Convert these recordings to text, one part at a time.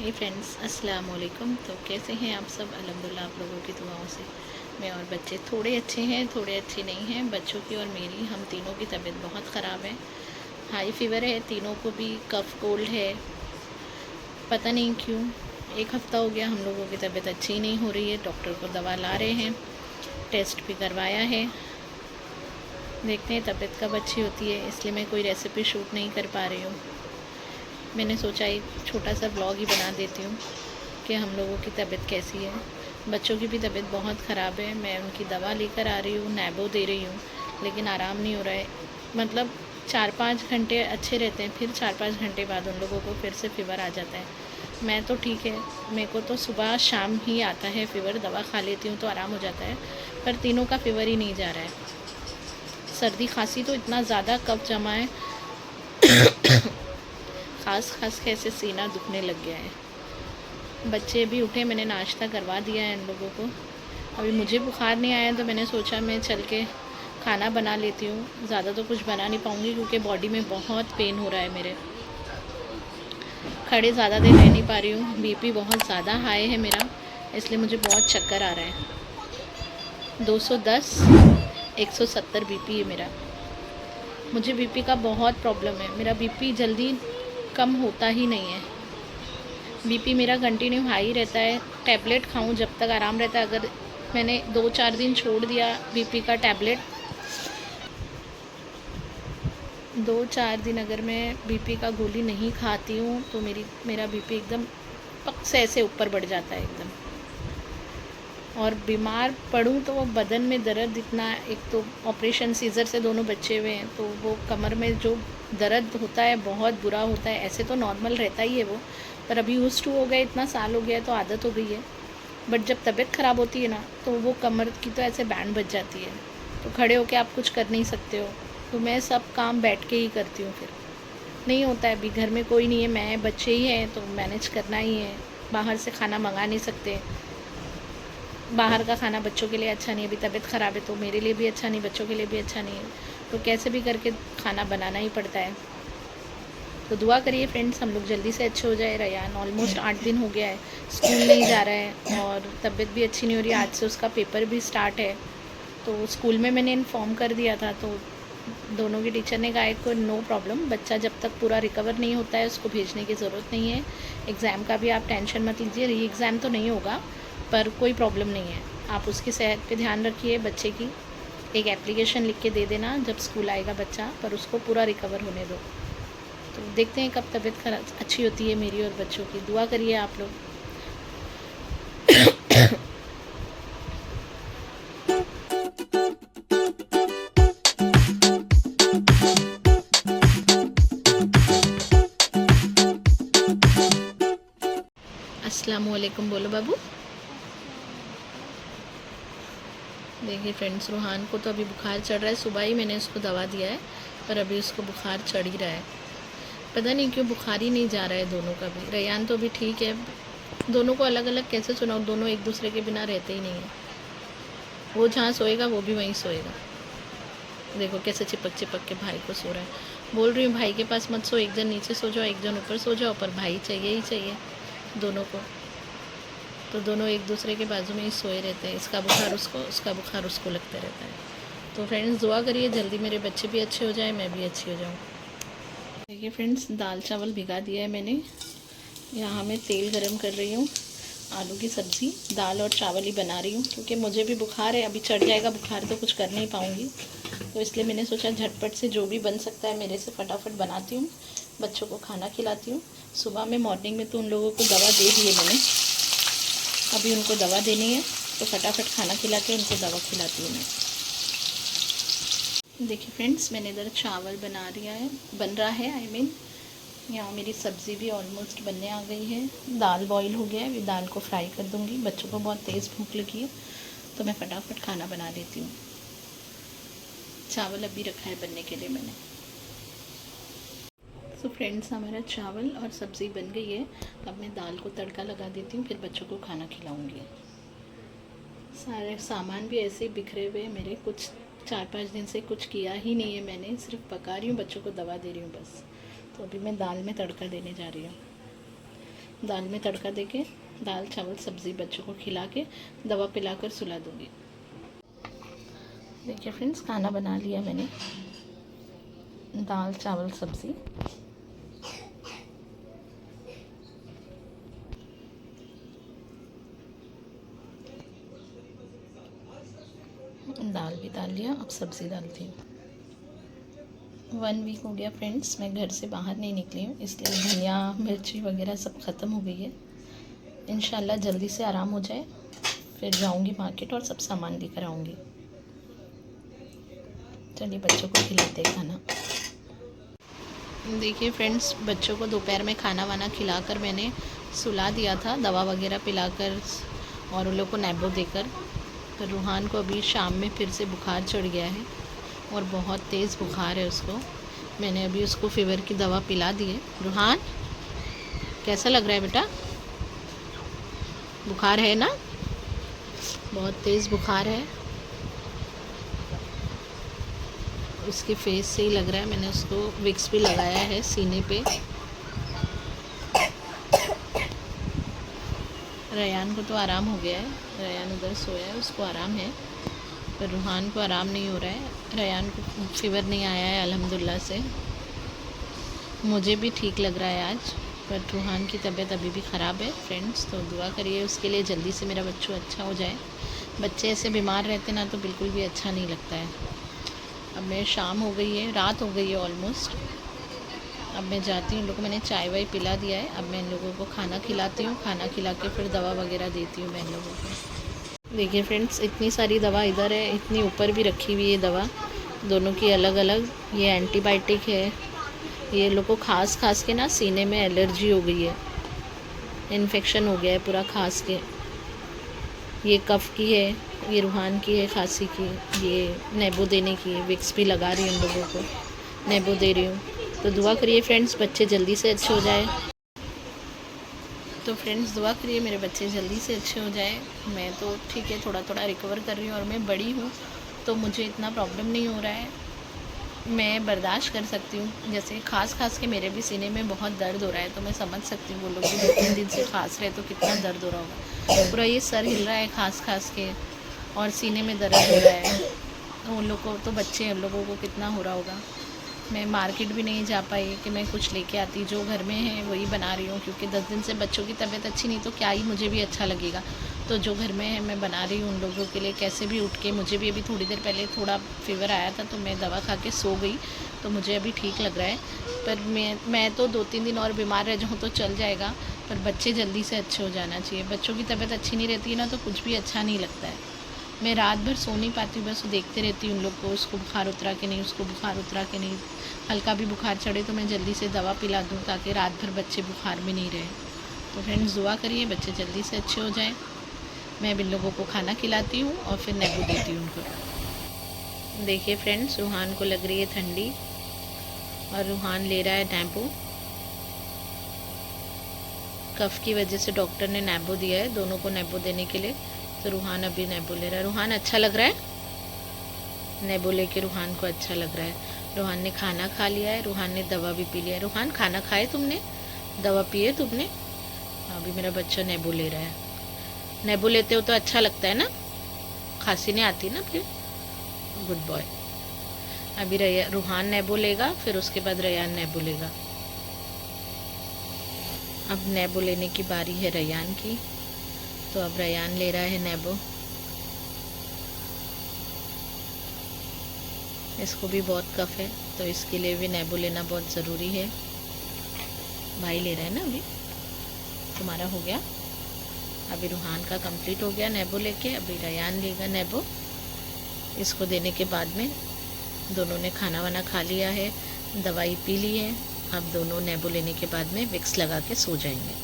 हे friends, अस्सलाम वालेकुम। तो कैसे हैं आप सब? अल्हम्दुलिल्लाह आप लोगों की दुआओं से मैं और बच्चे थोड़े अच्छे हैं, थोड़े अच्छे नहीं हैं। बच्चों की और मेरी, हम तीनों की तबीयत बहुत ख़राब है। हाई फीवर है, तीनों को भी कफ़ कोल्ड है, पता नहीं क्यों। एक हफ़्ता हो गया हम लोगों की तबीयत अच्छी नहीं हो रही है। डॉक्टर को दवा ला रहे हैं, टेस्ट भी करवाया है। देखते हैं तबीयत कब अच्छी होती है, इसलिए मैं कोई रेसिपी शूट नहीं कर पा रही हूँ। मैंने सोचा एक छोटा सा ब्लॉग ही बना देती हूँ कि हम लोगों की तबीयत कैसी है। बच्चों की भी तबीयत बहुत ख़राब है। मैं उनकी दवा लेकर आ रही हूँ, नैबो दे रही हूँ, लेकिन आराम नहीं हो रहा है। मतलब 4-5 घंटे अच्छे रहते हैं, फिर 4-5 घंटे बाद उन लोगों को फिर से फ़ीवर आ जाता है। मैं तो ठीक है, मेरे को तो सुबह शाम ही आता है फ़ीवर, दवा खा लेती हूँ तो आराम हो जाता है। पर तीनों का फ़ीवर ही नहीं जा रहा है। सर्दी खांसी तो इतना ज़्यादा कफ जमा है, खास के ऐसे सीना दुखने लग गया है। बच्चे भी उठे, मैंने नाश्ता करवा दिया है इन लोगों को। अभी मुझे बुखार नहीं आया तो मैंने सोचा मैं चल के खाना बना लेती हूँ। ज़्यादा तो कुछ बना नहीं पाऊँगी क्योंकि बॉडी में बहुत पेन हो रहा है मेरे। खड़े ज़्यादा देर रह नहीं पा रही हूँ। बीपी बहुत ज़्यादा हाई है मेरा, इसलिए मुझे बहुत चक्कर आ रहा है। 210 170 बीपी है मेरा। मुझे बीपी का बहुत प्रॉब्लम है। मेरा बीपी जल्दी कम होता ही नहीं है। बीपी मेरा कंटिन्यू हाई रहता है। टैबलेट खाऊं जब तक आराम रहता है। अगर मैंने 2-4 दिन छोड़ दिया बीपी का टैबलेट, 2-4 दिन अगर मैं बीपी का गोली नहीं खाती हूँ तो मेरा बीपी एकदम पक से ऐसे ऊपर बढ़ जाता है एकदम। और बीमार पड़ूँ तो वो बदन में दर्द इतना, एक तो ऑपरेशन सीज़र से दोनों बच्चे हुए हैं, तो वो कमर में जो दर्द होता है बहुत बुरा होता है। ऐसे तो नॉर्मल रहता ही है वो, पर अभी यूज़ टू हो गए, इतना साल हो गया है तो आदत हो गई है। बट जब तबीयत ख़राब होती है ना तो वो कमर की तो ऐसे बैंड बज जाती है, तो खड़े होके आप कुछ कर नहीं सकते हो। तो मैं सब काम बैठ के ही करती हूँ, फिर नहीं होता है। अभी घर में कोई नहीं है, मैं बच्चे ही हैं तो मैनेज करना ही है। बाहर से खाना मंगा नहीं सकते, बाहर का खाना बच्चों के लिए अच्छा नहीं है। अभी तबीयत ख़राब है तो मेरे लिए भी अच्छा नहीं, बच्चों के लिए भी अच्छा नहीं है, तो कैसे भी करके खाना बनाना ही पड़ता है। तो दुआ करिए फ्रेंड्स, हम लोग जल्दी से अच्छे हो जाए। रयान ऑलमोस्ट 8 दिन हो गया है, स्कूल नहीं जा रहा है और तबीयत भी अच्छी नहीं हो रही है। आज से उसका पेपर भी स्टार्ट है, तो स्कूल में मैंने इन्फॉर्म कर दिया था, तो दोनों की टीचर ने कहा को नो प्रॉब्लम, बच्चा जब तक पूरा रिकवर नहीं होता है उसको भेजने की ज़रूरत नहीं है। एग्ज़ाम का भी आप टेंशन मत लीजिए, री एग्ज़ाम तो नहीं होगा पर कोई प्रॉब्लम नहीं है। आप उसकी सेहत पे ध्यान रखिए बच्चे की। एक एप्लीकेशन लिख के दे देना जब स्कूल आएगा बच्चा, पर उसको पूरा रिकवर होने दो। तो देखते हैं कब तबीयत खराब अच्छी होती है मेरी और बच्चों की। दुआ करिए आप लोग। अस्सलाम वालेकुम बोलो बाबू। देखिए फ्रेंड्स, रूहान को तो अभी बुखार चढ़ रहा है। सुबह ही मैंने उसको दवा दिया है, पर अभी उसको बुखार चढ़ ही रहा है। पता नहीं क्यों बुखार ही नहीं जा रहा है दोनों का भी। रयान तो अभी ठीक है, दोनों को अलग अलग कैसे सुनाऊँ, दोनों एक दूसरे के बिना रहते ही नहीं है। वो जहाँ सोएगा वो भी वहीं सोएगा। देखो कैसे चिपक चिपक के भाई को सो रहा है। बोल रही हूँ भाई के पास मत सो, एक जन नीचे सो जाओ, एक जन ऊपर सो जाओ, पर भाई चाहिए ही चाहिए दोनों को। तो दोनों एक दूसरे के बाजू में ही सोए रहते हैं। इसका बुखार उसको, उसका बुखार उसको लगता रहता है। तो फ्रेंड्स दुआ करिए जल्दी मेरे बच्चे भी अच्छे हो जाए, मैं भी अच्छी हो जाऊँ। देखिए फ्रेंड्स, दाल चावल भिगा दिया है मैंने। यहाँ मैं तेल गरम कर रही हूँ। आलू की सब्ज़ी, दाल और चावल ही बना रही हूँ क्योंकि मुझे भी बुखार है। अभी चढ़ जाएगा बुखार तो कुछ कर नहीं पाऊँगी, तो इसलिए मैंने सोचा झटपट से जो भी बन सकता है मेरे से फटाफट बनाती हूँ, बच्चों को खाना खिलाती हूँ। सुबह में मॉर्निंग में तो उन लोगों को दवा दे दी है मैंने, अभी उनको दवा देनी है तो फटाफट खाना खिला के उनको दवा खिलाती हूँ मैं। देखिए फ्रेंड्स, मैंने इधर चावल बन रहा है यहाँ मेरी सब्ज़ी भी ऑलमोस्ट बनने आ गई है। दाल बॉईल हो गया है, अभी दाल को फ्राई कर दूँगी। बच्चों को बहुत तेज़ भूख लगी है तो मैं फटाफट खाना बना देती हूँ। चावल अभी रखा है बनने के लिए मैंने। तो फ्रेंड्स, हमारा चावल और सब्ज़ी बन गई है। अब मैं दाल को तड़का लगा देती हूँ, फिर बच्चों को खाना खिलाऊँगी। सारे सामान भी ऐसे ही बिखरे हुए मेरे, कुछ 4-5 दिन से कुछ किया ही नहीं है मैंने, सिर्फ पका रही हूँ, बच्चों को दवा दे रही हूँ बस। तो अभी मैं दाल में तड़का देने जा रही हूँ। दाल में तड़का देके दाल चावल सब्ज़ी बच्चों को खिला के दवा पिलाकर सुला दूँगी। देखिए फ्रेंड्स, खाना बना लिया मैंने, दाल चावल सब्ज़ी। दाल भी डाल लिया, अब सब्ज़ी डालती हूँ। 1 वीक हो गया फ्रेंड्स, मैं घर से बाहर नहीं निकली हूँ, इसलिए धनिया मिर्ची वगैरह सब ख़त्म हो गई है। इंशाल्लाह जल्दी से आराम हो जाए, फिर जाऊँगी मार्केट और सब सामान लेकर आऊँगी। चलिए बच्चों को खिलाते हैं खाना। देखिए फ्रेंड्स, बच्चों को दोपहर में खाना वाना खिलाकर मैंने सुला दिया था, दवा वगैरह पिलाकर और उन लोग को नैबो देकर। तो रूहान को अभी शाम में फिर से बुखार चढ़ गया है और बहुत तेज़ बुखार है उसको। मैंने अभी उसको फ़ीवर की दवा पिला दी है। रूहान, कैसा लग रहा है बेटा? बुखार है ना? बहुत तेज़ बुखार है, उसके फेस से ही लग रहा है। मैंने उसको विक्स भी लगाया है सीने पे। रयान को तो आराम हो गया है, रयान उधर सोया है, उसको आराम है, पर रूहान को आराम नहीं हो रहा है। रयान को फ़ीवर नहीं आया है अल्हम्दुलिल्लाह से। मुझे भी ठीक लग रहा है आज, पर रूहान की तबीयत अभी भी ख़राब है फ्रेंड्स। तो दुआ करिए उसके लिए, जल्दी से मेरा बच्चू अच्छा हो जाए। बच्चे ऐसे बीमार रहते ना तो बिल्कुल भी अच्छा नहीं लगता है। अब मैं शाम हो गई है, रात हो गई है ऑलमोस्ट। अब मैं जाती हूँ, इन लोगों को मैंने चाय वाय पिला दिया है। अब मैं इन लोगों को खाना खिलाती हूँ, खाना खिला के फिर दवा वगैरह देती हूँ मैं इन लोगों को। देखिए फ्रेंड्स, इतनी सारी दवा इधर है, इतनी ऊपर भी रखी हुई है दवा, दोनों की अलग अलग। ये एंटीबायोटिक है, ये लोग को खास के ना सीने में एलर्जी हो गई है, इन्फेक्शन हो गया है पूरा खास के। ये कफ़ की है, ये रूहान की है खांसी की, ये नेबो देने की है, विक्स भी लगा रही हूँ उन लोगों को, नेबो दे रही हूँ। तो दुआ करिए फ्रेंड्स बच्चे जल्दी से अच्छे हो जाए। तो फ्रेंड्स दुआ करिए मेरे बच्चे जल्दी से अच्छे हो जाए। मैं तो ठीक है, थोड़ा थोड़ा रिकवर कर रही हूँ और मैं बड़ी हूँ तो मुझे इतना प्रॉब्लम नहीं हो रहा है, मैं बर्दाश्त कर सकती हूँ। जैसे खास के मेरे भी सीने में बहुत दर्द हो रहा है, तो मैं समझ सकती हूँ वो लोग भी 2-3 दिन से खांस रहे तो कितना दर्द हो रहा होगा। पूरा ये सर हिल रहा है खास के, और सीने में दर्द हो रहा है। तो उन लोग को तो बच्चे उन लोगों को कितना हो रहा होगा। मैं मार्केट भी नहीं जा पाई कि मैं कुछ लेके आती, जो घर में है वही बना रही हूँ, क्योंकि 10 दिन से बच्चों की तबीयत अच्छी नहीं, तो क्या ही मुझे भी अच्छा लगेगा। तो जो घर में है मैं बना रही हूँ उन लोगों के लिए, कैसे भी उठ के। मुझे भी अभी थोड़ी देर पहले थोड़ा फ़ीवर आया था तो मैं दवा खा के सो गई, तो मुझे अभी ठीक लग रहा है। पर मैं तो 2-3 दिन और बीमार रह जाऊँ तो चल जाएगा, पर बच्चे जल्दी से अच्छे हो जाना चाहिए। बच्चों की तबीयत अच्छी नहीं रहती है ना तो कुछ भी अच्छा नहीं लगता है। मैं रात भर सो नहीं पाती हूँ, बस देखते रहती हूँ उन लोग को, उसको बुखार उतरा कि नहीं, उसको बुखार उतरा कि नहीं। हल्का भी बुखार चढ़े तो मैं जल्दी से दवा पिला दूँ ताकि रात भर बच्चे बुखार में नहीं रहे। तो फ्रेंड्स दुआ करिए बच्चे जल्दी से अच्छे हो जाएं। मैं इन लोगों को खाना खिलाती हूँ और फिर नेबू देती हूँ उनको। देखिए फ्रेंड्स, रूहान को लग रही है ठंडी और रूहान ले रहा है नेबू। कफ़ की वजह से डॉक्टर ने नेबो दिया है दोनों को नेबो देने के लिए। तो रूहान अभी नेबो ले रहा है। रूहान अच्छा लग रहा है, नेबो लेके रूहान को अच्छा लग रहा है। रूहान ने खाना खा लिया है, रूहान ने दवा भी पी लिया है। रूहान खाना खाए तुमने, दवा पिए तुमने? अभी मेरा बच्चा नेबो ले रहा है। नेबो लेते हो तो अच्छा लगता है ना, खांसी नहीं आती ना फिर। Good boy. अभी रूहान नेबो लेगा, फिर उसके बाद रयान नेबो लेगा। अब नेबो लेने की बारी है रयान की, तो अब रयान ले रहा है नेबो। इसको भी बहुत कफ है तो इसके लिए भी नेबो लेना बहुत ज़रूरी है। भाई ले रहा है ना, अभी तुम्हारा हो गया। अभी रूहान का कंप्लीट हो गया नेबो लेके, अभी रयान लेगा नेबो। इसको देने के बाद में दोनों ने खाना वाना खा लिया है, दवाई पी ली है। अब दोनों नेबो लेने के बाद में विक्स लगा के सो जाएंगे।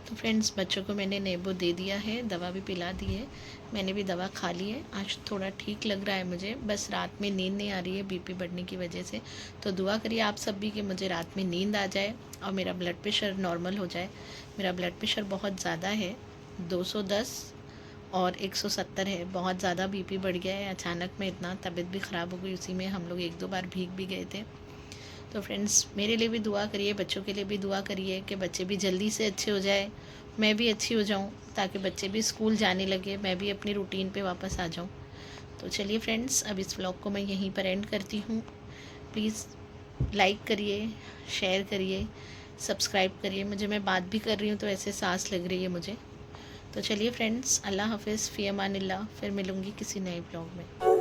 तो फ्रेंड्स बच्चों को मैंने नेबो दे दिया है, दवा भी पिला दी है, मैंने भी दवा खा ली है। आज थोड़ा ठीक लग रहा है मुझे, बस रात में नींद नहीं आ रही है बीपी बढ़ने की वजह से। तो दुआ करिए आप सब भी कि मुझे रात में नींद आ जाए और मेरा ब्लड प्रेशर नॉर्मल हो जाए। मेरा ब्लड प्रेशर बहुत ज़्यादा है, 210 और 170 है। बहुत ज़्यादा बीपी बढ़ गया है अचानक में, इतना तबीयत भी ख़राब हो गई, उसी में हम लोग 1-2 बार भीग भी गए थे। तो फ्रेंड्स मेरे लिए भी दुआ करिए, बच्चों के लिए भी दुआ करिए कि बच्चे भी जल्दी से अच्छे हो जाए, मैं भी अच्छी हो जाऊँ, ताकि बच्चे भी स्कूल जाने लगे, मैं भी अपनी रूटीन पे वापस आ जाऊँ। तो चलिए फ्रेंड्स, अब इस व्लॉग को मैं यहीं पर एंड करती हूँ। प्लीज़ लाइक करिए, शेयर करिए, सब्सक्राइब करिए। मैं बात भी कर रही हूँ तो ऐसे सांस लग रही है मुझे। तो चलिए फ्रेंड्स, अल्लाह हाफ़िज़, फ़ी अमानिल्लाह। फिर मिलूँगी किसी नए ब्लॉग में।